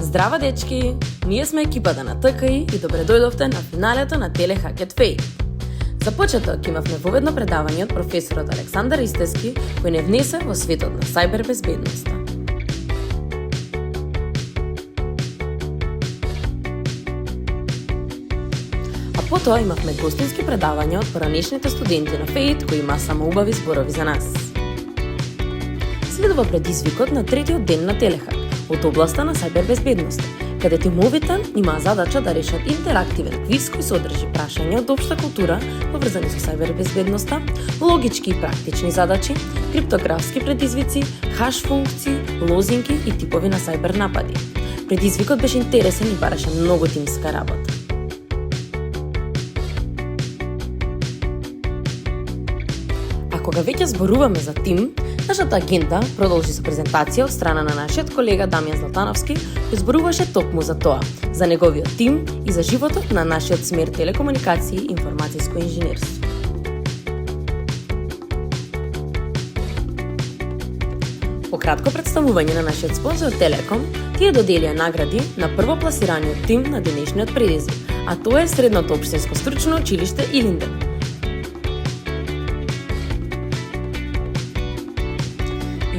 Здраво дечки, ние сме екипата на ТКИ и добре дојдовте на финалето на Телехакет Феј. За почеток имавме воведно предавање од професорот Александар Истески, кој не внесе во светот на сајбербезбедноста. А потоа имавме гостински предавања од поранешните студенти на ФЕИТ, кои има само убави зборови за нас. Следува предизвикот на третиот ден на Телехак од областа на сајбербезбедноста, каде тимовите имаа задача да решат интерактивен квиз кој содржи прашања од општа култура поврзани со сајбербезбедноста, логички и практични задачи, криптографски предизвици, хаш функции, лозинки и типови на сајбер напади. Предизвикот беше интересен и бараше многу тимска работа. А кога веќе зборуваме за тим, нашата агенда продолжи со презентација од страна на нашиот колега Дамјан Златановски, кој зборуваше токму за тоа, за неговиот тим и за животот на нашиот смер телекомуникации и информацијско инженерство. По кратко представување на нашиот спонзор Телеком, тие доделија награди на првопласираниот тим на денешниот предизвик, а тоа е Средното општинско стручно училиште Илинден.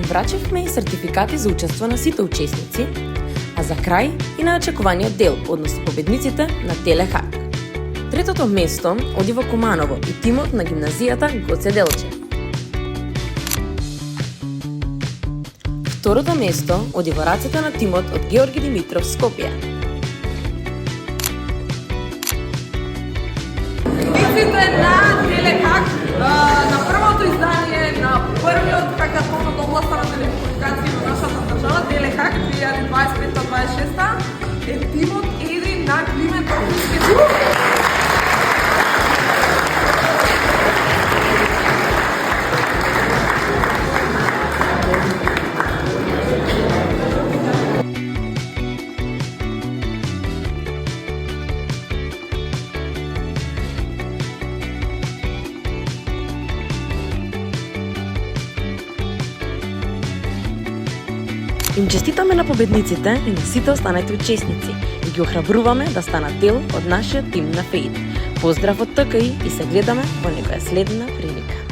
Врачевме и сертификати за учество на сите учесници, а за крај и на очекуваниот дел, односно победниците на Телехак. Третото место оди во Куманово и тимот на гимназијата Гоце Делчев. Второто место оди во рацете на тимот од Георги Димитров Скопје. Победниците на Телехак на првото издание на првиот хакатон од областа на телекомуникации во нашата држава, Телехак 2025-2026, е тимот Еди на Климент Охридски. Им честитаме на победниците и на сите останати учесници и ги охрабруваме да станат дел од нашиот тим на ФЕИТ. Поздрав од ТКИ и се гледаме во некоја следна прилика.